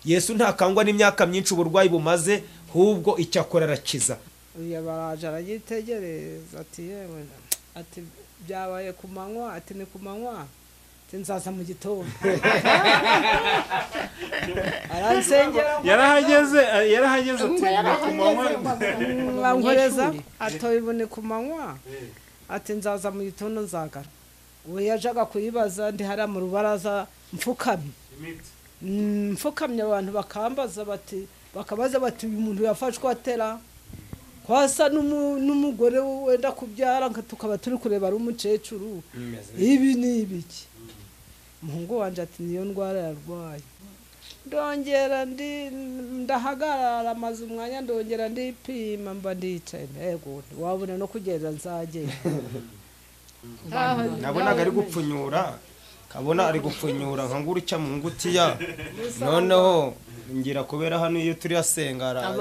Yesu ntakangwa n'imyaka myinshi uburwayi bumaze hubwo icyo akora arakiza. Uya baraje aragitegereza ati yewe ati byabaye ku manywa ati ni ku manywa ati nzaza mu gitondo. Aransengera yarahageze ati ku manywa nkoreza atoyibone ku manywa ati nzaza mu gitondo nzagara. We yajaga kuyibaza ndi hara mu rubaraza mfukamye abantu bakambaza bati bakabaza bati uyu muntu yafashwe atera kwasa n'umugore wenda kubyara tukaba turi kureba ari umukecuru ibi ni ibiki. Muhungu wanje ati niyo ndwara yarwaye. Ndongera ndahagarara maze umwanya ndongera ndipima mba ndicaye ntego wabona no kugeza nzaje. Nabonaga ari gupfunyura kabona ari gupfunyura nkangura icya mu ngutiya noneho ngira kubera hano iyo turi asengara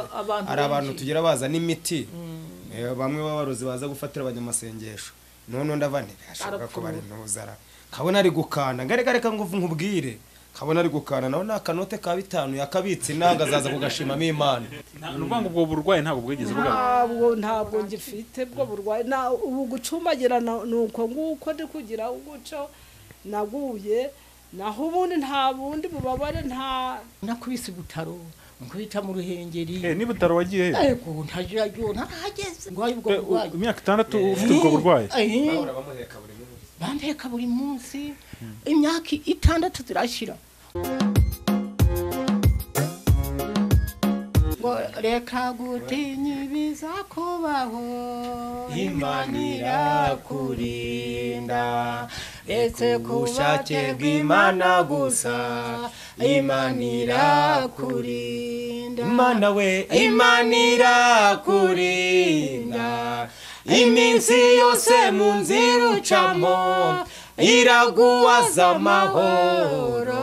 ari abantu tugira baza n'imiti bamwe babarozi baza gufatira abanyamasengesho none ndavane ashaka ko bari ntuzara kabona ari gukana gareka ngo nkubwire kabona ari gukana naho nakanote ka 5 yakabitse inanga zaza kugashimamo Imana. Nuvuga ngo ubwo burwayi ntabwo bwigeze bwa ntabwo ngifite bwo burwayi na ubu gucumbagira nuko nguko ndi kugira uguco naguye naho ubundi nta bundi bubabare nta nakubise butaro nkubita mu ruhengeri. Ni butaro wagiye yego ntajyayo ntahageze ngo ubwo burwayi imyaka 6 ufite ubwo burwayi bampeka buri munsi imyaka 6 zirashira. Ngo reka gutinya ibiza kubaho Imana irakurinda ese kubushake bw'Imana gusa Imana irakurinda. Imana we Imana irakurinda iminsi yose mu nzira ucamo iraguwaza amahoro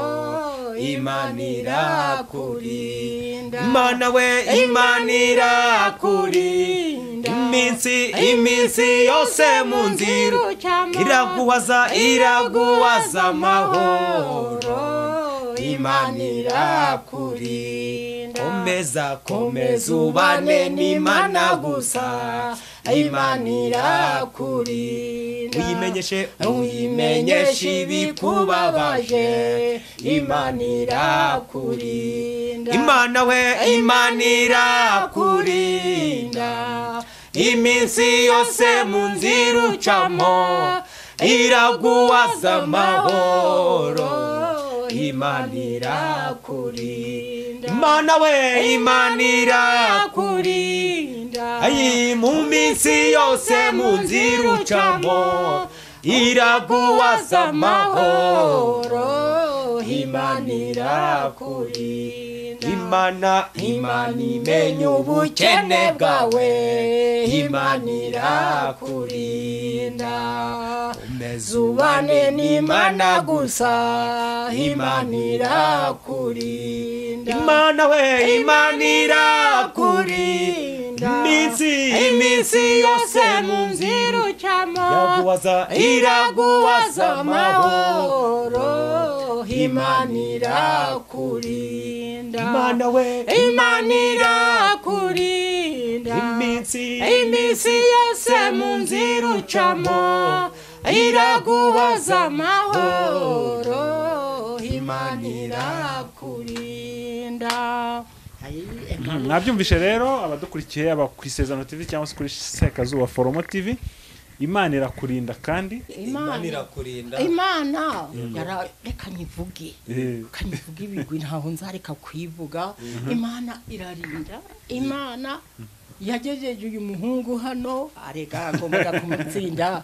Imana irakurinda. Imana we Imana irakurinda iminsi yose mu nzira iraguwaza amahoro Imana irakurinda. Komeza ubane n'Imana gusa Imana irakurinda. Uyimenyeshe ibikubabaje Imana irakurinda. Imana we Imana irakurinda iminsi yose mu nzira ucamo iraguwaza amahoro Imana irakurinda. Imana we Imana irakurinda mu minsi yose mu nzira ucamo iraguwaza amahoro Imana irakurinda. Imana imenya ubukene bwawe Imana irakurinda. Umezubane n'Imana gusa Imana irakurinda. Imana we Imana irakurinda iminsi yose mu nzira ucamo iraguwaza amahoro Imana irakurinda. Imana we Imana irakurinda iminsi yose mu nzira ucamo iraguwaza amahoro Imana irakurinda. Mwabyumvishe rero abadukurikiye aba ku ISEZERANO TV cyangwa se kuri Sekazuba Forum TV. Imana irakurinda kandi Imana irakurinda. Imana reka nyivuge kanyivuge ibigwi ntaho nzareka kwivuga. Imana irarinda. Imana yagejeje uyu muhungu hano arega ngomba kumutsinda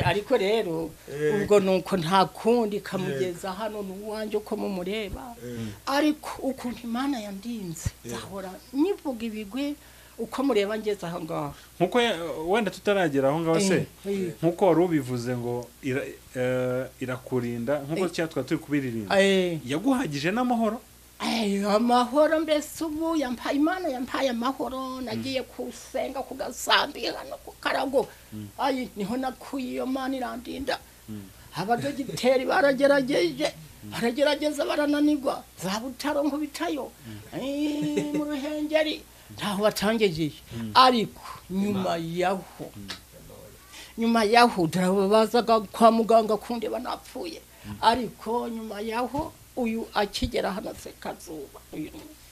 ariko rero ubwo nuko nta kundi kamugeza hano n'uwanje uko mumureba ariko ukuntu Imana yandinze zahora nyivuga ibigwi uko mureba ngeze aho ngaho nkuko wenda tutaragera aho ngaho se nkuko wari ubivuze ngo irakurinda nkuko cyatwa turi kubiririnda yaguhagije n'amahoro amahoro mbese ubu Imana yampaye amahoro nagiye kusenga kugasambi hano ku Karago niho nakuye iyo Mana irandinda abadogiteri baragerageza barananirwa za butaro nkubitayo mu ruhengeri ntaho batangejeje ariko nyuma yaho bazaga kwa muganga kundi banapfuye ariko nyuma yaho uyu akigera hano Sekazuba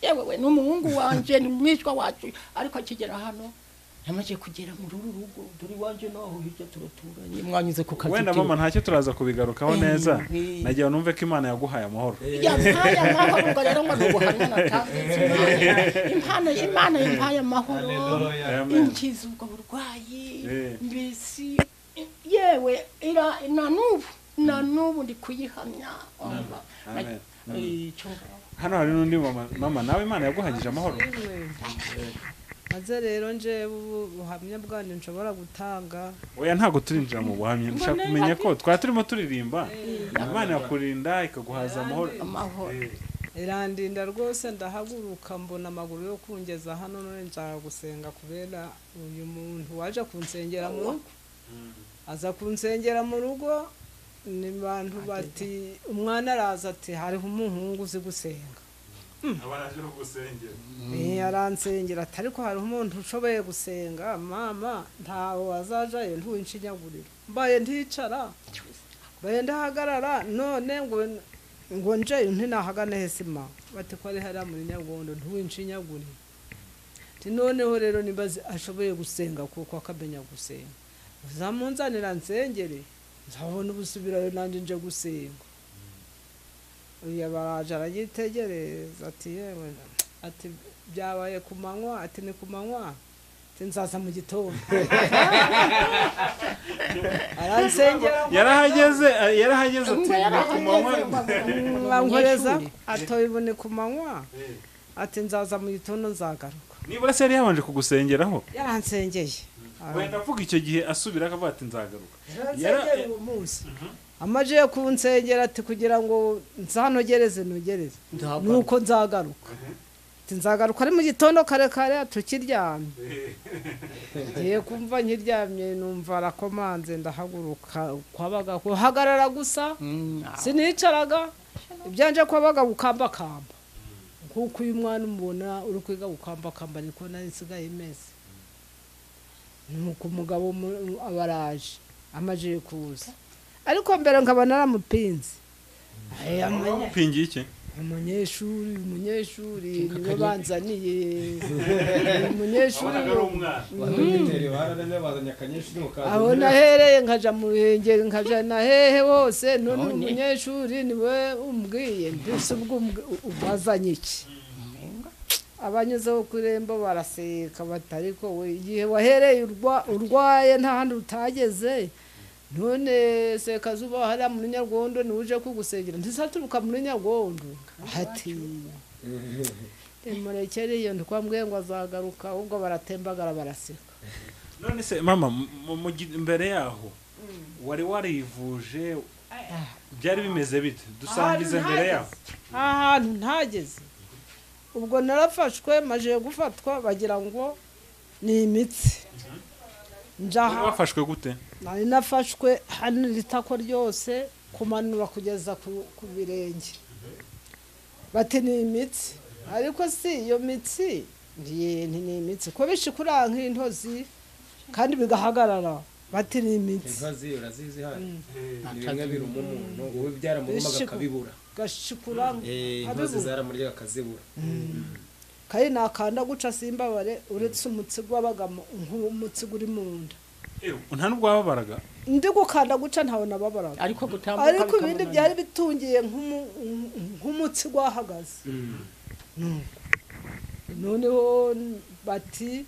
yewe n'umuhungu wanje ni mwishwa wacu ariko akigera hano yamaje kugera mu rugo duri wanje naho hirya turoturanye mwanyuze ku kazi wenda mama ntacyo turaza kubigarukaho neza nagiye numve ko Imana yaguhaye amahoro yampaye amahoro ngo rero ngo ubuhamya natanze Imana yampaye amahoro inkiza ubwo burwayi mbese yewe na nubu ndi kuyihamya hano hari n'undi mama nawe Imana yaguhagije amahoro maze rero nje ubuhamya bwanjye nshobora gutanga oya ntago turinjira mu buhamya nshaka kumenya ko turimo turirimba Imana yakurinda ikaguhaza amahoro irandinda rwose ndahaguruka mbona amaguru yo kungeza hano none nshaka gusenga kubera uyu muntu waje kunsengera mu rugo aza kunsengera mu rugo ni bantu bati umwana araza ati hariho umuhungu uzi gusenga abaraje no gusengera aransengera ati ariko hariho umuntu ushoboye gusenga mama ntawe wazajayo ntuwinshinyagurira mbaye ndicara mbaye ndahagarara none ngo nje ntinahagana hesima bati ko ari hariya muri Nyagondo ntuwinshinyagurira ati noneho rero nibaze ashoboye gusenga kuko akamenya gusenga uzamunzanira nsengere nzabona ubusubirayo nanjye nje gusenga uyu baraje aragitegereza ati yewe ati byabaye ku manywa ati ni ku manywa ati nzaza mu gitondo aransengera yarahageze ati ni ku manywa nkoreza atoye ibone ku manywa ati nzaza mu gitondo nzagaruka nibura se yari yabanje kugusengeraho yaransengeye wenda avuga icyo gihe asubira akavuga ati nzagaruka yaransengera uwo munsi amaje kunsengera ati kugira ngo nzanogereze nuko nzagaruka ati nzagaruka ari mu gitondo kare tukiryamye ngiye kumva nkiryamye numva arakomanze ndahaguruka kwabaga kuhagarara gusa sinicaraga ibyanje kwabaga gukambakamba kuko uyu mwana umubona uri kwiga gukambakamba niko nari nsigaye meze nuko umugabo abaraje amaje kuza ariko mbere nkaba naramupinze amupingiye iki umunyeshuri niwe banzaniye umunyeshuri aho nahereye nkaja mu ruhengeri nkaja na hehe hose none umunyeshuri niwe umbwiye mbese ubwo ubazanye iki abanyuzeho ku irembo baraseka batariko we igihe wahereye urwaye nta handi utageze none Sekazuba hariya muri Nyagondo ni uje kugusengera ntisaturuka muri Nyagondo ati murekere iyo ndikwambwiye ngo azagaruka ahubwo baratembagara baraseka none se mama imbere yaho wari warivuje byari bimeze bite dusangize imbere yaho ahantu ntageze ubwo narafashwe maje gufatwa bagira ngo ni imitsi njaha wafashwe gute nari nafashwe hano litako ryose kumanura kugeza ku birenge bati ni imitsi ariko si iyo mitsi ni imitsi ko bishikura nk'intozi kandi bigahagarara bati ni imitsi intozi urazizi hano bimwe biruma umuntu wowe byaramurumaga akabibura gashikura intozi zaramurya akazibura kandi nakanda guca simbabare uretse umutsi gwabagamo nk'umutsi guri mu nda nta nubwo wababaraga ndi gukanda guca ntawe nababaraga ariko ibindi byari bitungiye nk'umutsi gwahagaze noneho bati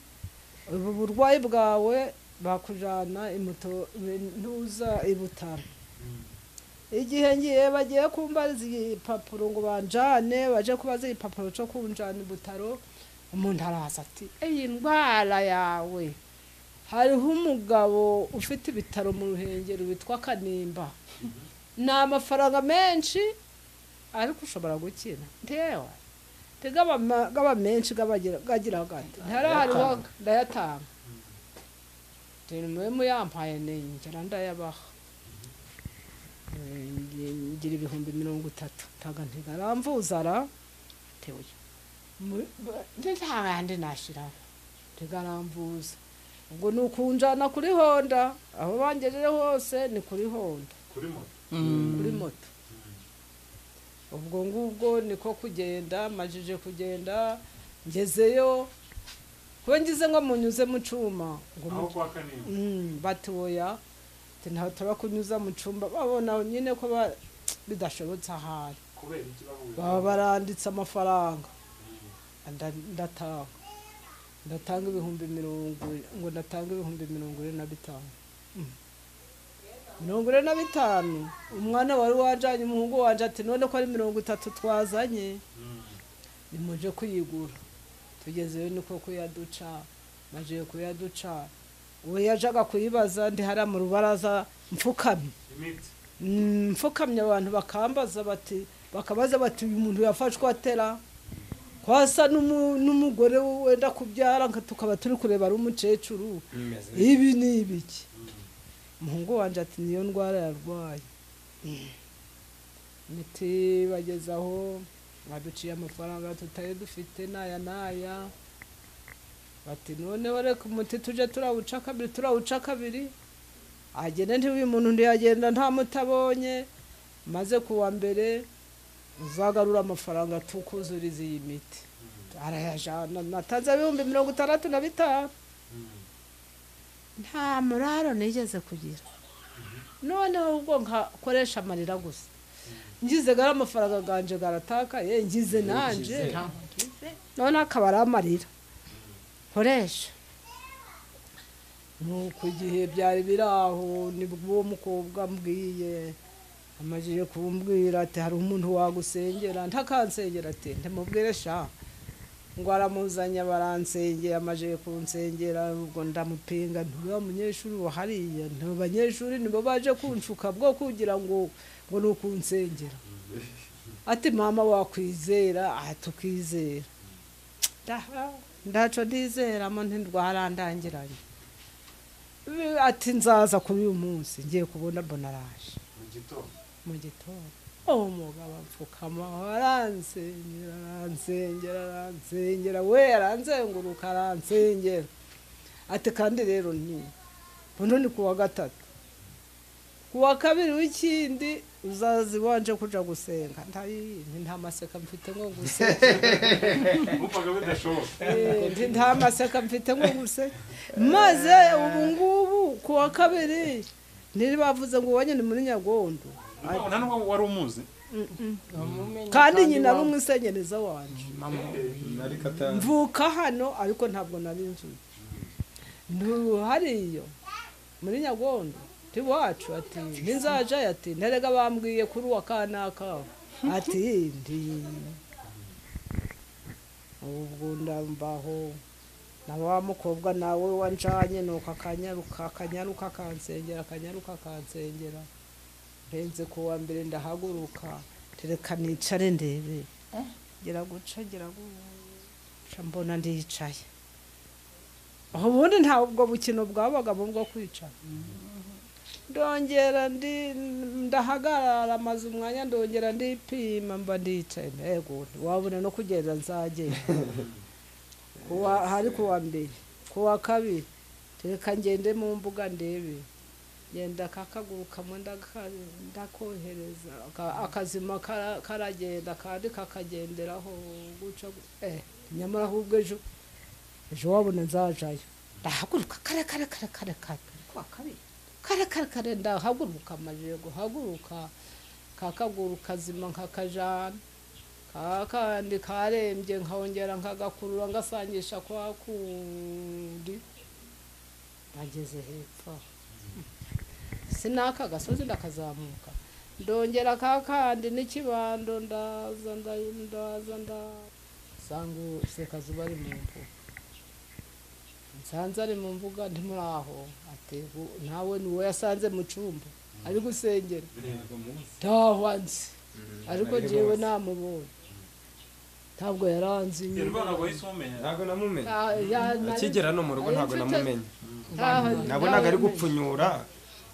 ubu burwayi bwawe bakujana ntuza ibutaro igihe ngiye bagiye kumbariza igipapuro ngo banjane baje kubaza igipapuro cyo kunjana ibutaro umuntu araza ati iyi ndwara yawe hariho umugabo ufite ibitaro mu ruhengeri witwa Kanimba ni amafaranga menshi ariko ushobora gukira ntewe gaba menshi gagira gati ntarahariho ndayatanga mwe muyampaye nengera ndayabaha ngira 30,000 taga ntigaramvuza ara tewe ndahandi nashira ntigaramvuza ubwo nukunjana kuri Honda aho bangejeje hose ni kuri Honda kuri moto ubwo ngubwo niko kugenda majije kugenda ngezeyo kuba ngize ngo munyuze mu cuma ngo batoya ntaho turakunyuza mu cumba babona nyine ko bidashobotse ahari baba baranditse amafaranga ndatanga 50,000 ngo ndatanga 45 umwana wari wajanye umuhungu wanje ati none ko ari 30 twazanye nimuje kuyigura tugezeyo niko kuyaduca maje kuyaduca we yajaga kuyibaza ndi hara mu rubaraza mfukamye abantu bakambaza bati bakabaza bati uyu muntu yafashwe atera kwasa n'umugore wenda kubyara tukaba turi kureba ari umukecuru ibi ni ibiki umuhungu wanje ati niyo ndwara yarwaye miti bagezaho baduciye amafaranga tutaye dufite naya bati none bareka umuti tuje turawuca kabiri agenda nti uyu muntu ndiyagenda nta mutabonye maze kuwa mbere uzagarura amafaranga tukuzuriza iyi miti arayajana natanze 65,000 nta muraro nigeze kugira none ubwo nkakoresha amarira gusa ngize gara amafaranga ganje garataka ngize nanje none akabara amarira koresha nuko igihe byari biraho nibwo mukobwa mbwiye amajije kumbwira ati hari umuntu wagusengera ntakansengera ati ndamubwire sha ngo aramuzanya baransengera amajije kunsengera ubwo ndamupinga ntuba munyeshuri wahariye ntubanyeshuri nibo baje kunshuka bwo kugira ngo nukunsengera ati mama wakwizera tukizera ndaco ndizera mo ntindwarandangiranye ati nzaza kuri uyu munsi ngiye kubona bonaraje mu gitondo umugabo apfukama aransengera we aranzenguruka aransengera ati kandi rero buno ni kuwa gatatu kuwa kabiri w'ikindi uzazi wanje kuja gusenga nta maseka mfite ngo gusenga upaga bidashoboka nta maseka mfite ngo gusenga maze ubu ngubu kuwa kabiri niri bavuze ngo wanye ni muri Nyagondo nta nubwo wari umuzi kandi nyina ari umwisengereza wanje mvuka hano ariko ntabwo nari nzu hariyo muri Nyagondo tiwacu ati ninzaja ati nterega bambwiye kuri wa kanaka ati ndi ubwo ndambaho na wa mukobwa nawe wanjanye nuko akanyaruka kansengera benze kuwa mbere ndahaguruka tereka nicare ndebe gira guca mbona ndicaye aho ubundi ntabwo bukino bwabaga bwo kwicara ndongera ndahagarara amaze umwanya ndongera ndipima mba ndicaye ntego wabona no kugenda nzagenda hari kuwa mbere kuwa kabiri tereka ngende mu mbuga ndebe yenda kakaguruka mu ndakohereza akazima karagenda kandi kakagenderaho guca nyamara ahubwo ejo wabona nzajayo ndahaguruka kare kuwa kabiri kare ndahaguruka amajije guhaguruka kakaguru kazima nkakajana kakandi karembye nkongera nkagakurura ngasangisha kwa kundi bageze hepfo sinaka gasozi ndakazamuka ndongera kakandi n'ikibando ndaza sangu sekazuba ari mu mbuga nsanze ari mu mbuga ntimuraho ati nawe niwe yasanze mu cyumba ari gusengera tahwanze ariko jewe namubonye ntabwo yaranzi ntabwo namumenye akigera no mu rugo ntabwo namumenye nabonaga ari gupfunyura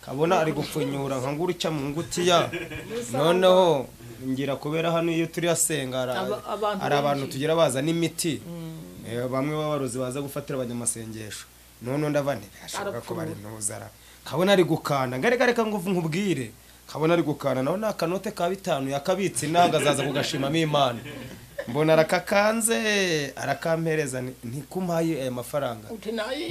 kabona ari gupfunyura nka ngurutya mu ngutiya noneho ngira kubera hano iyo turi asenga ari abantu tugira baza n'imiti bamwe b'abarozi baza gufatira abanyamasengesho none ndavane ashaka ko bari ntuzara kabona ari gukanda ngareka nguvu nkubwire kabona ari gukanda naho nakanote ka 5 yakabitse inanga zaza kugashimamo Imana mbona arakakanze arakampereza ntikumpaye aya mafaranga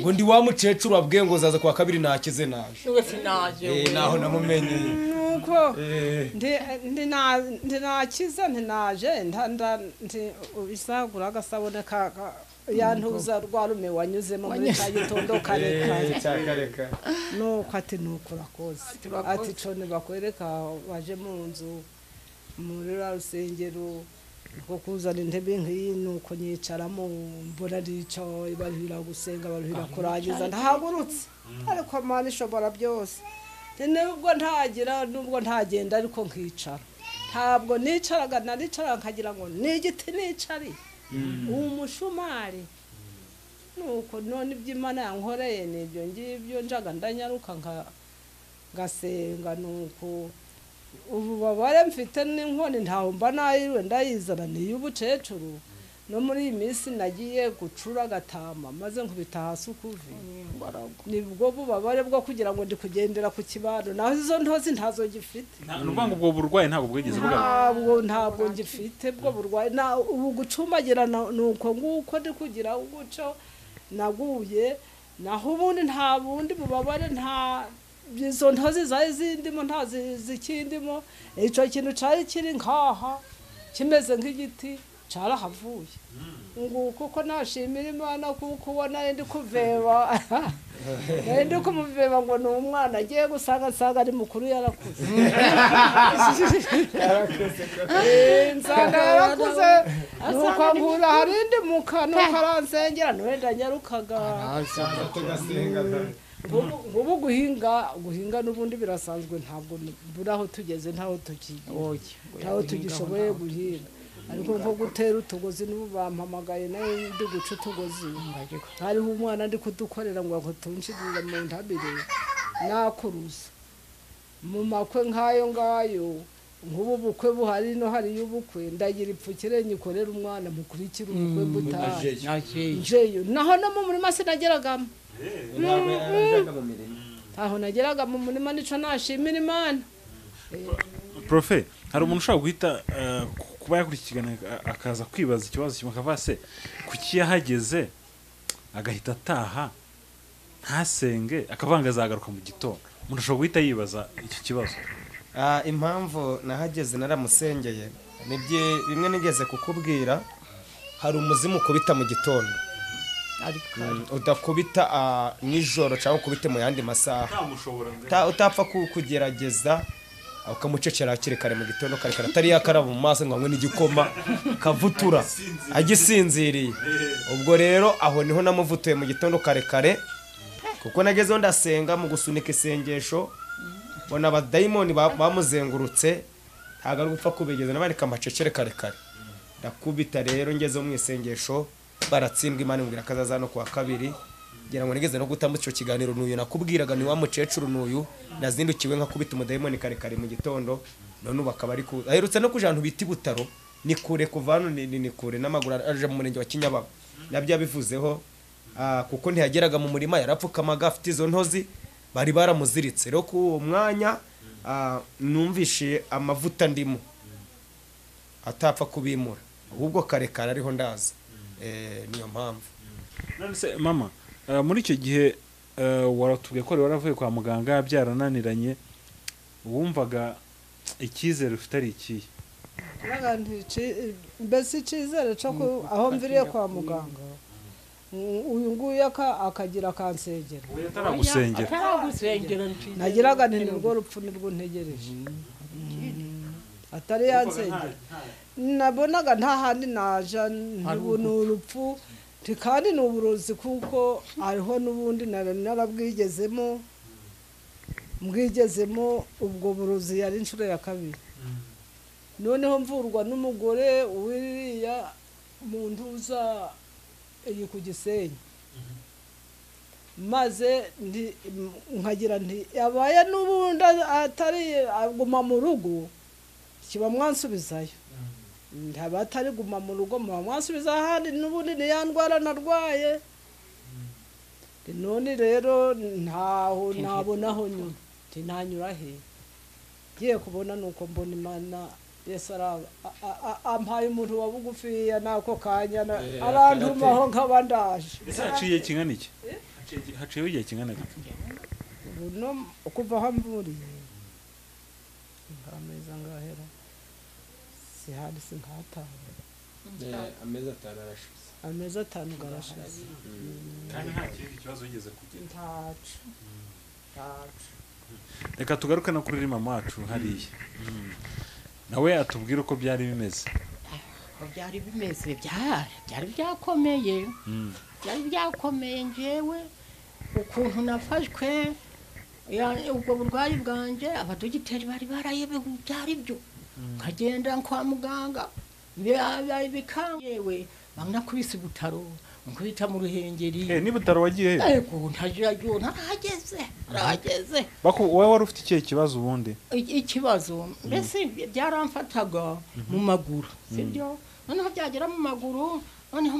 ngo ndi wa mucecuru wabwiye ngo zaza kwa kabiri nakize naje naho namumenye nuko ndi nakiza ntinaje isagura agasabone ka yantuza rwarume wanyuzemo muri cya gitondo kareka nuko ati nukura kose ati cone bakwereka baje mu nzu muri rusengero ko kuzana intebe nk'iyi nuko nyicaramo mbona rico barihira gusenga barihira kurangiza ndahagurutse ariko Imana ishobora byose nubwo ntagenda ariko nkicara ntabwo nicaraga naricara nkagira ngo ni igiti nicari umushumari nuko none iby'Imana yankoreye nibyo ngibyo njaga ndanyaruka ngasenga nuko ubu babare mfite n'inkoni ntaho mba nayirwe ndayizana ni y'ubucecuru no muri iyi minsi nagiye gucura gatama maze nkubita hasi ukuvi nibwo bubabare bwo kugira ngo ndi kugendera ku kibano naho izo ntozi ntazo gifite n'ubwo ubwo burwayi ntabwo bwigeze bugana ntabwo ngifite bwo burwayi ubu gucumbagira nuko nguko ndi kugira uguco naguye naho ubundi nta bundi bubabare nta izo ntozi zaje zindimo nta zikindimo ico kintu cari kiri nkaha kimeze nk'igiti carahavuye nguko ko nashimira Imana kuko ubona ndi kuveba ndi kumuveba ngo ni umwana agiye gusanga ari mukuru yarakuze nsanga yarakuze nuko nkura harindi mukano karansengera none ndanyarukaga ubu guhinga n'ubundi birasanzwe ntabwo buraho tugeze ntaho tugishoboye guhinga ariko nko gutera utugozi n'ubu bampamagaye nawe ndi guca utugozi hariho umwana ndi kudukorera ngo tunshirire mu ntabire nakuruza mu makwe nk'ayo ngayo nk'ubu bukwe buhari no hari y'ubukwe ndagira ipfukire nyikorera umwana mukurikira ubukwe butaje njeyo naho no mu murima sinageragamo aho nageraga mu murima nico nashimira Imana Profe hari umuntu ushaka guhita kuba yakurikirana akaza kwibaza ikibazo kimwe akavase kuki yahageze agahita ataha ntasenge akavanga azagaruka mu gitondo umuntu ashobora guhita yibaza iki kibazo impamvu nahageze naramusengeye bimwe nigeze kukubwira hari umuzimu kubita mu gitondo udakubita nijoro cyangwa ukubite mu yandi masaha utapfa kugerageza ukamucecera hakiri kare mu gitondo kare atari yakaraba mu maso ngo anywe n'igikoma kavutura agisinziriye ubwo rero aho niho namuvutuye mu gitondo kare kuko nagezeho ndasenga mu gusunika isengesho bona abadayimoni bamuzengurutse ntabwo ari gupfa kubegeza n'abandika amacecere kare ndakubita rero ngezeho mu isengesho baratsindwa Imana imbwira kazaza no kwa kabiri ngira ngo nigeze no gutamba ico kiganiro n'uyu nakubwiraga ni wa mucecuru n'uyu nazindukiwe nka kubita umudayimoni kare mu gitondo none ubakaba ari ku aherutse no kujantu biti butaro ni kure kuvano ni kure n'amaguru aje mu murenge wa Kinyababa nabyo yabivuzeho kuko ntiyageraga mu murima yarapfukamaga afite izo ntozi bari baramuziritse rero ku mwanya numvishe amavuta ndimo atapfa kubimura ahubwo kare ariho ndaza niyo mpamvu none se mama muri icyo gihe waratubwiye ko waravuye kwa muganga byarananiranye wumvaga icyizere ufite ari ikihe mbese icyizere cyo aho mviriye kwa muganga uyu nguyu akagira kansengera nagiraga nti nirwo rupfu nirwo ntegereje atari yansengera nabonaga nta handi naja ni urupfu kandi ni uburozi kuko hariho n'ubundi narabwigezemo ubwo burozi yari inshuro ya kabiri noneho mvurwa n'umugore wiriya mu ntuza iyi ku Gisenyi maze nkagira nti yabaye n'ubundi atari aguma mu rugo kiba mwansubizayo ntaba atari guma mu rugo mwansubiza ahandi n'ubundi niyandwara narwaye none rero ntaho nabonaho nyuma nanyura he giye kubona nuko mbona Imana Yesu ampaye umuntu wa bugufiya nako kanya arantumaho nk'abandaje haciye kingana iki haciye igihe kingana iki uno kuva hamvuriye ngameza ngahera si hadi sinkatanga amezi atanu garashize kandi nta kindi kibazo yigeze kugira ntacu reka tugaruke no kuri mama wacu hariya nawe atubwira uko byari bimeze byari bimeze byari byakomeye byari byakomeye njyewe ukuntu nafashwe ubwo burwayi bwanjye abadogiteri bari barayebewe byari byo nkagenda kwa muganga bikanyewe banakubise butaro nkubita mu ruhengeri ni butaro wagiye he yego ntajyayo narahageze wowe wari ufite ikihe kibazo ubundi ikibazo mbese byaramfataga mu maguru sibyo noneho byagera mu maguru noneho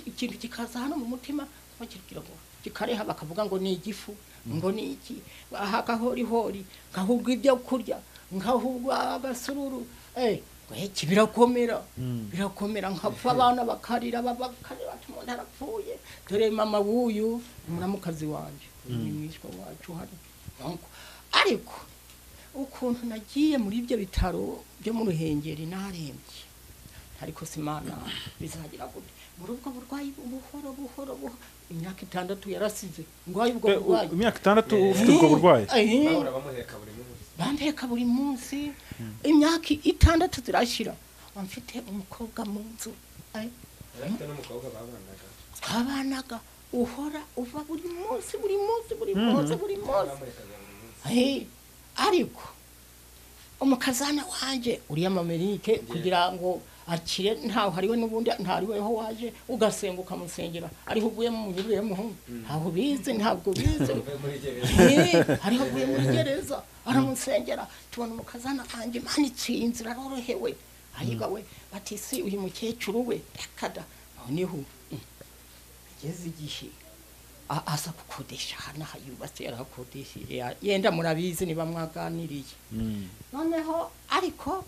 ikintu kikaza hano mu mutima bakirikira ngo kikareha bakavuga ngo ni igifu ngo ni iki hori ngahubwa ibyo kurya ngahubwa agasururu birakomera nkapfa abana bakarira umuntu arapfuye dore mama wuyu muramukazi wanje umwishwa wacu hari ariko ukuntu nagiye muri ibyo bitaro byo mu ruhengeri narembye ariko Imana bizagira gute muri ubwo burwayi buhoro imyaka 6 yarasize ngwaye ubwo burwayi imyaka 6 ufite ubwo burwayi bampeka buri munsi imyaka 6 zirashira mfite umukobwa mu nzu abanaga uhora uva buri munsi ariko umukazana wanje uriya mamerike kugira ngo akire ntaho hariwe n'ubundi ntariweho waje ugasenga ukamusengera ariho uguye mu mubiri w'umuhungu ntaho bize ntabwo bize ariho uguye muri gereza aramusengera tubona umukazana wanje Imana itsinze arorohewe ayigawe bati si uyu mukecuru we akada noneho ageze igihe asa kukodesha hano hayubatse yarakodesheje yenda murabizi niba mwaganiriye noneho ariko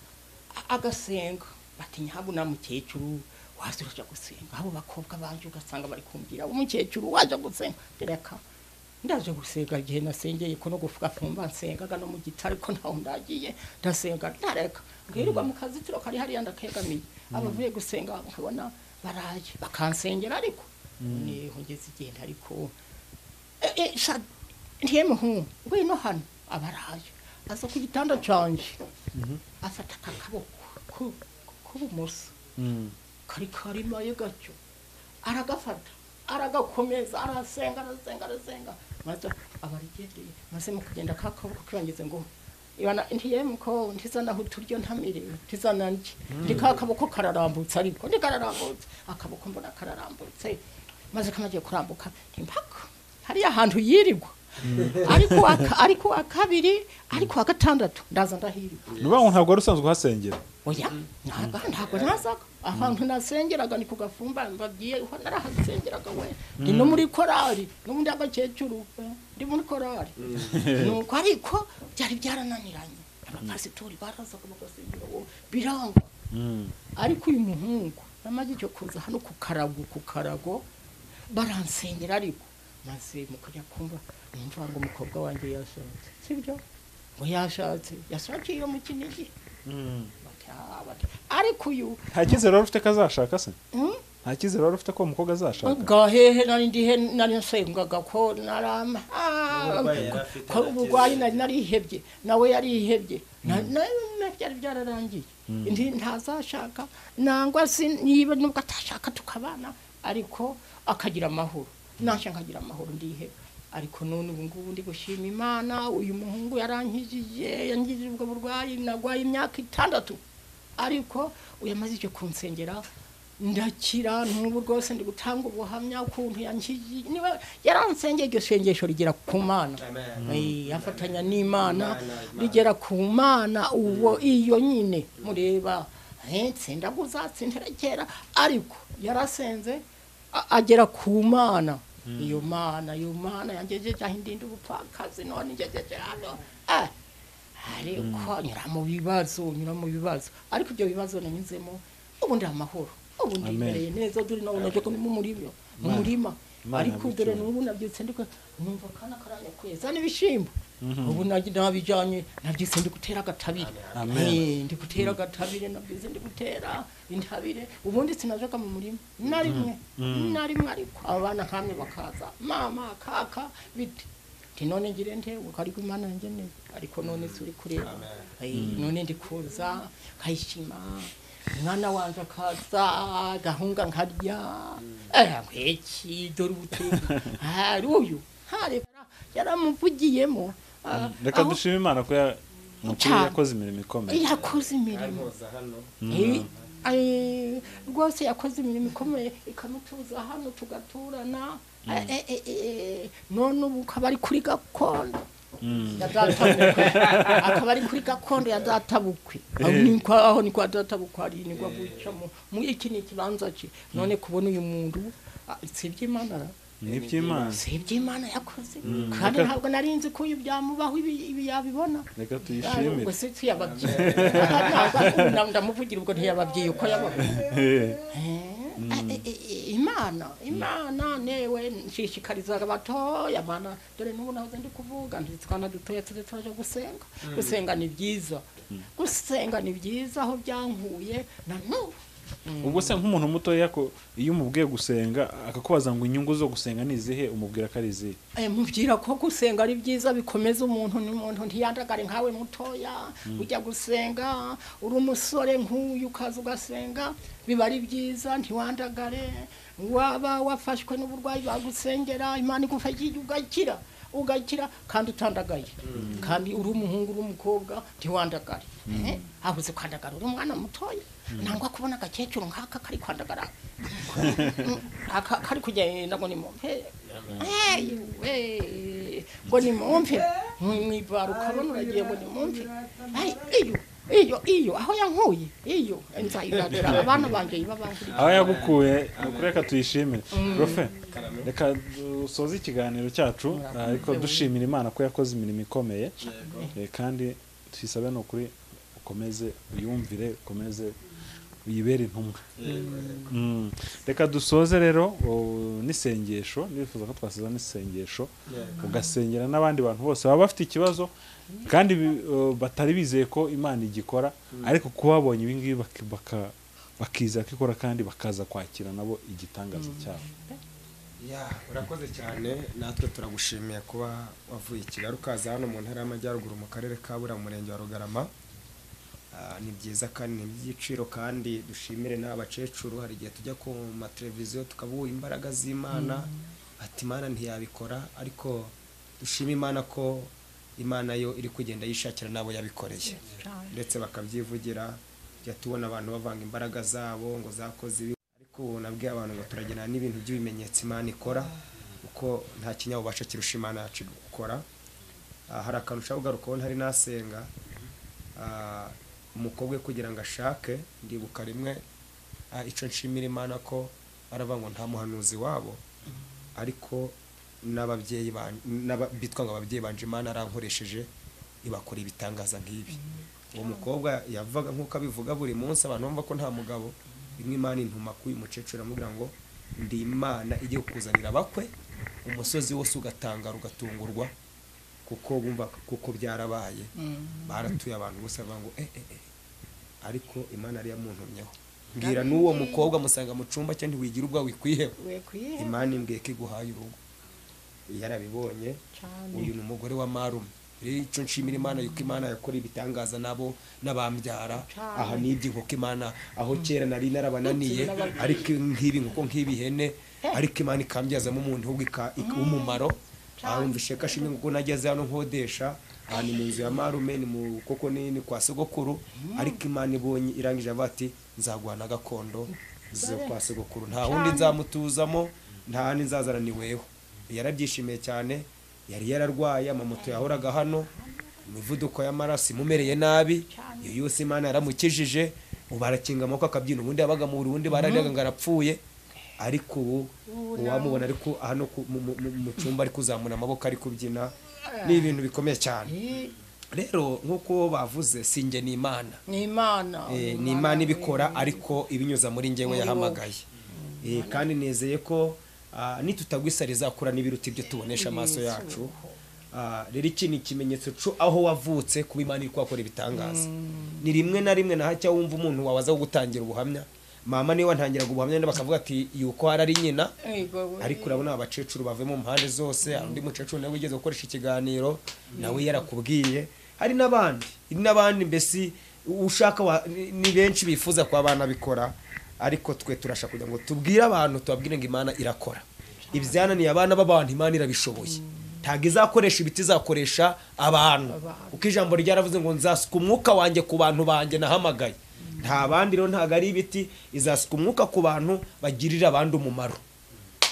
agasenga bati ntabona mukecuru waziruje gusenga abo bakobwa banje ugasanga bari kumbira umukecuru waje gusenga reka ndaje gusenga igihe nasengeye ko no gufuka fumba nsengaga no mu gitari ko ntaho ndagiye ndasenga ntareka ngirirwa mu kazitiro kari hari ndakegamiye abavuye gusenga nkabona baraje bakansengera ariko niho ngeze igenda ariko ntiyemu ngwino hano abaraje aza ku gitanda canje afata akaboko kubumoso kari maye gacyo aragafata aragakomeza arasenga maze abarigendeye maze mu kugenda kakaboko kibangeze ngo ibana ntiyemu ko ntizana huturyo ntamire ntizana nje ndikakaboko kararambutse ariko ndikararambutse akaboko mbona kararambutse maze kamagiye kurambuka impaka hari ahantu yirirwa ariko akabiri ariko agatandatu ndaza ndahirirwa nubango ntabwo ari usanzwe hasengera oya ntabwo nazaga ahantu nasengeraga ni kugafumba mbagiye narahasengeraga we ndi no muri korali n'ubundi agakecuru ndi muri korali nuko ariko byari byarananiranye abapasitori barazaga bagasengera wo biranga ariko uyu muhungu namaze cyo kuza hano ku karago baransengera ariko maze mukajya kumva numva ngo umukobwa wanjye yashatse sibyo ngo yashatse iyo mu kinigi ariko uyu nta kizero wari ufite ko azashaka se nta kizero wari ufite ko umukobwa azashaka gahehe nari nsengaga ko narama ko ubugwayi narihebye nawe yarihebye byari byararangiye ntazashaka nangwa si niba nubwo atashaka tukabana ariko akagira amahoro nasha nkagira amahoro ndiheba ariko none ubu ngubu ndi gushima Imana uyu muhungu yarankijije yangije ubwo burwayi nagwaye imyaka 6 ariko uyamaze cyo kunsengera ndakira n'ubu rwose ndi gutanga ubuhamya ukuntu yankije niba yaransengeye iryo sengesho rigera ku Mana yafatanya n'Imana rigera ku Mana uwo iyo nyine mureba tsindaguza tsinterekera ariko yarasenze agera ku Mana iyo Mana yangejeje ahindinda ubupfakazi none ngejeje hano ariko nyura mu bibazo ariko ibyo bibazo nanyuzemo ubundi amahoro ubundi imereye neza duri nawe naje ko mu murima ariko dore n'ubu nabyutse ndiko numva kana karanya kweza n'ibishimbo ubu nabijanye nabyutse ndi gutera agatabire ndi gutera agatabire nabyutse ndi gutera intabire ubundi sinajaga mu murima narimwe ariko abana kamwe bakaza mama kaka biti none ngire nte ukari ku Imana njene ariko none suri kureba none ndikuza kayishima mwana wanje akaza gahunga nkarya nkeki dore ubutunzi uyu yaramuvugiyemo reka dushime Imana ko yakoze imirimo ikomeye yakoze imirimo rwose yakoze imirimo ikomeye ikamutuza hano tugaturana none ubu akaba ari kuri gakondo akaba ari kuri gakondo ya databukwe aho ni kwa databukwe ari ni kwa gucamo mu iki ni kibanza cye none kubona uyu muntu siby'Imana siby'Imana yakoze kandi ntabwo narinzi ko byamubaho ibi yabibona reka tuyishimire gusa tuyababwiye ndamuvugira ubwo ntiyababwiye uko yabaho Imana newe nshishikarizaga batoya Mana dore n'ubu nahoze ndi kuvuga ntitwana dutoya turaje gusenga ni byiza aho byankuye na n'ubu ubwo se nk'umuntu mutoya ko iyo umubwiye gusenga akakubaza ngo inyungu zo gusenga ni izihe umubwira ko ari izihe mubwira ko gusenga ari byiza bikomeza umuntu ntiyandagare nkawe mutoya ujya gusenga uri umusore nk'uyu ukaza ugasenga biba ari byiza ntiwandagare waba wafashwe n'uburwayi bagusengera Imana igufashije ugakira kandi utandagaye kandi uri umuhungu uri umukobwa ntiwandagare ahuze kwandagara uri umwana mutoya nangwa kubona agakecuru nk'aka kari kwandagara kari kugenda ngo ni mumpe ngo ni mumpe mwibara ukabona uragiye ngo ni mumpe iyo aho yankuye iyo nzayiragera abana banje babangurira aho yagukuye kureka tuyishimire profe reka dusoze ikiganiro cyacu ariko dushimira Imana ko yakoze imirimo ikomeye kandi tuyisabe no kuri ukomeze uyumvire ukomeze uyibere intumwa reka dusoze rero n'isengesho nifuza ko twasiza n'isengesho ugasengera n'abandi bantu bose baba bafite ikibazo kandi batari bizeye ko Imana igikora ariko kubabonye ibi ngibi bakizera ko ikora kandi bakaza kwakira nabo igitangaza cyabo urakoze cyane natwe turagushimiye kuba wavuye i Kigali ukaza hano mu ntara y'Amajyaruguru mu karere ka Burera mu murenge wa Rugarama ni byiza kandi ni iby'igiciro kandi dushimire n'abacecuru hari igihe tujya ku mateleviziyo tukabuha imbaraga z'Imana ati Imana ntiyabikora ariko dushima Imana ko Imana yo iri kugenda yishakira nabo yabikoreye ndetse bakabyivugira jya tubona abantu bavanga imbaraga zabo ngo zakoze ibi ariko nabwiye abantu ngo turagena n'ibintu by'ibimenyetso Imana ikora uko nta kinyabubasha kirusha Imana yacu gukora hari akantu ushaka kugarukaho ntari nasenga umukobwa kugira ngo ashake ndibuka rimwe icyo nshimira Imana ko aravuga nta muhanuzi wabo ariko n'ababyeyi bitwa ngo ababyeyi banje Imana arankoresheje ibakoreye ibitangaza nk'ibi uwo mukobwa yavaga nk'uko abivuga buri munsi abantu bumva ko nta mugabo rimwe Imana intuma ku uyu mukecuru amubwira ngo ndi Imana igiye kukuzanira abakwe umusozi wose ugatangara ugatungurwa kuko byarabaye baratuye abantu bose bavuga ngo ariko Imana ari yamuntumyeho mbwira n'uwo mukobwa musanga mu cyumba cye ntiwigira ubwa wikwiheba Imana imbwiye ko iguhaye urugo yarabibonye uyu ni umugore wa marume icyo nshimira Imana yuko Imana yakora ibitangaza nabo n'abambyara aha nibyo nk'uko Imana aho kera nari narabananiye ariko nk'ibi nk'uko nk'ibihene ariko Imana ikambyazamo umuntu w'umumaro ahumvishe ko ashimye ngo nageze hano nkodesha ni mu nzu ya marume ni mu koko ni kwa sogokuru ariko Imana ibonye irangije bati nzaguha na gakondo zo kwa sogokuru nta wundi nzamutuzamo nta handi nzazana ni wewe. Yarabyishimiye cyane, yari yararwaye amamoto yahoraga hano, imivuduko y'amaraso imumereye nabi, iyo yose Imana yaramukijije, ubu arakinga amaboko akabyina, ubundi yabaga mu Burundi barariraga ngo arapfuye, ariko ubu uwamubona ariko hano mu cyumba ari kuzamura amaboko ari kubyina, ni ibintu bikomeye cyane. Rero nk'uko bavuze sinjye ni Imana, ni Imana ibikora ariko ibinyuza muri njyewe yahamagaye. Kandi nezeye ko nitutagwisa rizakura n'ibiruta ibyo tubonesha amaso yacu. Rero iki ni ikimenyetso aho wavutse kuba Imana iri kwakora ibitangaza. Ni rimwe na rimwe nahacya wumva umuntu wawaza gutangira ubuhamya, mama niwe ntangiraga ubuhamya bakavuga ati yuko ari nyina, ariko urabona abacecuru bave mu mpande zose, undi mucecuru nawe wigeze gukoresha ikiganiro nawe yarakubwiye, hari n'abandi mbese ushaka ni benshi bifuza kwa abana bikora, ariko twe turashaka kugira ngo tubwire abantu, tubabwire ngo Imana irakora ibyananiye abana b'abantu, Imana irabishoboye. Ntago izakoresha ibiti, izakoresha abantu, kuko ijambo ryaravuze ngo nzasuka umwuka wanjye ku bantu banjye nahamagaye. Nta bandi rero, ntago ari ibiti, izasuka umwuka ku bantu bagirira abandi umumaro.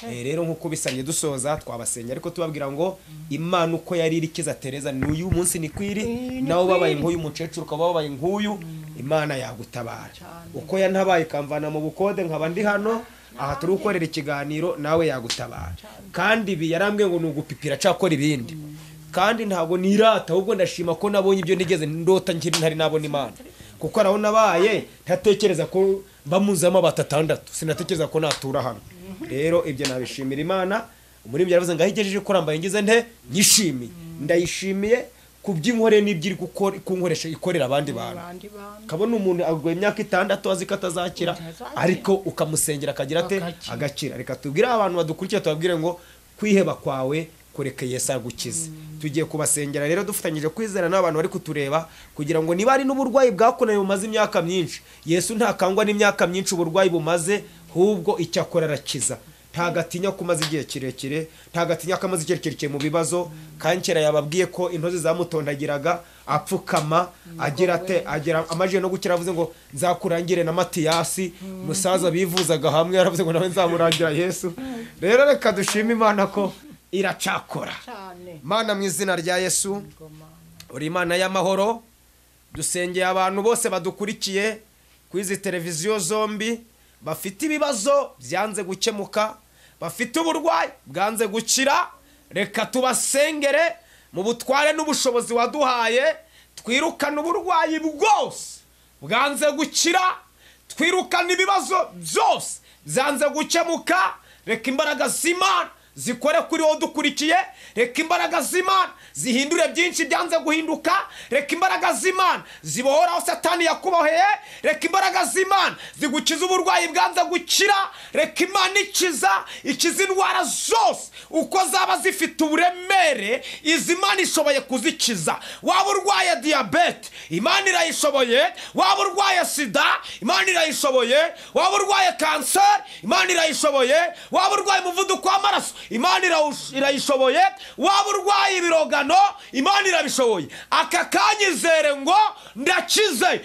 Rero nk'uko bisanye dusoza twabasenya, ariko tubabwira ngo Imana uko yari irikiza Tereza n'uyu munsi ni kwiri, nawe babaye nk'uyu mukecuru ukaba babaye nk'uyu, Imana yagutabara. Uko yantabaye ikamvana mu bukode nkaba ndi hano aha turi gukorera ikiganiro, nawe yagutabara. Kandi ibi yarambwiye ngo nugupipira cakora ibindi, kandi ntabwo nirata, ahubwo ndashima ko nabonye ibyo nigeze ndota nkiri ntari nabona Imana, kuko araho nabaye ntatekereza ko bamuzamo batatandatu, sinatekereza ko natura hano. Rero ibyo nabishimira Imana. Umuririmbyi yaravuze ngo ahigejeje ko rambaye ngize nte nyishimiye, ndayishimiye kuby'inkore n'ibyo iri kunkoresha ikorera abandi bantu. Kabona umuntu aguye imyaka 6 azi ko atazakira, ariko ukamusengera akagira ate agakira. Reka tubwire abantu badukurikiye, tubabwire ngo kwiheba kwawe kureke Yesu agukize. Tugiye kubasengera rero dufatanyije kwizera n'abantu bari kutureba, kugira ngo niba ari n'uburwayi bwakonaye bumaze imyaka myinshi, Yesu ntakangwa n'imyaka myinshi uburwayi bumaze, hubwo icyo akora arakiza. Ntagatinya kumaze igihe kirekire, ntagatinya kamaze igihe kirekire mu bibazo. Kankera yababwiye ko intozi zamutondagiraga apfukama, agira ate, agira amaje no gukira, avuze ngo nzakurangire na Matiyasi musaza bivuzaga hamwe, yaravuze ngo nawe nzamurangira Yesu. Rero reka dushime Imana ko iracakora. Mana mu izina rya Yesu, uri Imana y'amahoro, dusengeye abantu bose badukurikiye kwizi televiziyo zombi, bafite ibibazo byanze gukemuka, bafite uburwayi bwanze gukira. Reka tubasengere mu butware n'ubushobozi waduhaye, twirukana uburwayi bwose bwanze gukira, twirukana ibibazo byose byanze gukemuka. Reka imbaraga z'Imana zikore kuri wowe dukurikiye, reka imbaraga z'Imana zihindure byinshi byanze guhinduka, reka imbaraga z'Imana zibohoraho Satani yakuboheye, reka imbaraga z'Imana zigukiza uburwayi bwanze gukira, reka Imana ikiza indwara zose uko zaba zifite uburemere, izi Imana ishoboye kuzikiza. Waba urwaye diyabete, Imana irayishoboye. Waba urwaye sida, Imana irayishoboye. Waba urwaye kanseri, Imana irayishoboye. Waba urwaye umuvuduko w'amaraso, Imana irayishoboye. Waba urwaye ibirogano, Imana irabishoboye. Aka kanyizere ngo ndakize,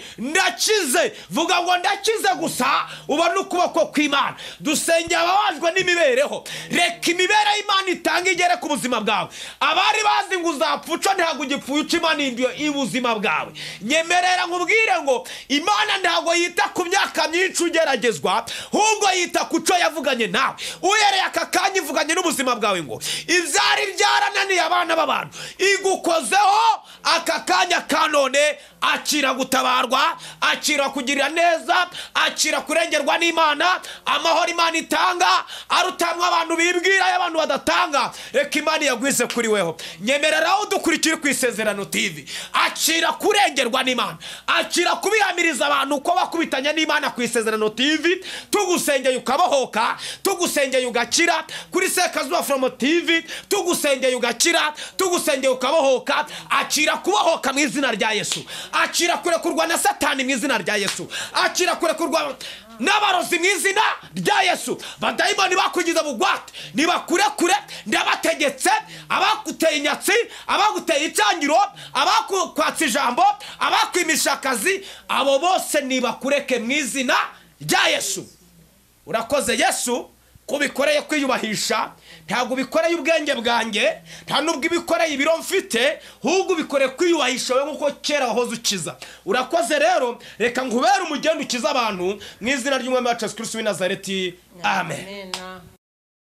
vuga ngo ndakize gusa, ubone ukuboko kw'Imana. Dusengera ababajwe n'imibereho, reka imibereho Imana itanga igere ku buzima bwawe. Abari bazi ngo uzapfuca ntabwo ugipfuye, uca Imana y'ubuzima bwawe. Nyemerera nkubwire ngo Imana ntabwo yita ku myaka myinshi ugeragezwa, ahubwo yita ku cyo yavuganye nawe. Uhereye aka kanya ivuganye n'ubuzima bwawe ngo ibyari byarananiye abana b'abantu igukozeho, aka kanya kanone akira gutabarwa, akira kugirira neza, akira kurengerwa n'Imana. Amahoro Imana itanga arutamwa abantu bibwira y'abantu badatanga. Reka Imana yagwize kuri weho. Nyemerera udukurikira ku Isezerano TV, akira kurengerwa n'Imana, akira kubihamiriza abantu uko bakubitanya n'Imana ku Isezerano TV. Tugusengeye ukabohoka, tugusengeye ugakira kuri Sekazuba from TV, tugusengeye ugakira, tugusengeye ukabohoka. Akira kubohoka mu izina rya Yesu, akira kurekurwa na Satani mu izina rya Yesu, akira kurekurwa n'abarozi mu izina rya Yesu. Badayimoni bakugize bugwate nibakurekure, ndabategetse. Abaguteye inyatsi, abaguteye icyangiro, abakwatsa ijambo, abakwimisha akazi, abo bose nibakureke mu izina rya Yesu. urakoze Yesu kubikoreye kwiyubahisha, ntabwo bikoreye ubwenge bwanjye, nta nubwo ibikoreye ibiro mfite, ahubwo bikoreye kwiyubahisha wowe nk'uko kera wahoze ukiza. Urakoze rero, reka nkubere umugenda ukiza abantu mu izina ry'Umwami wacu Yesu Kristo w'i Nazareti. Amen.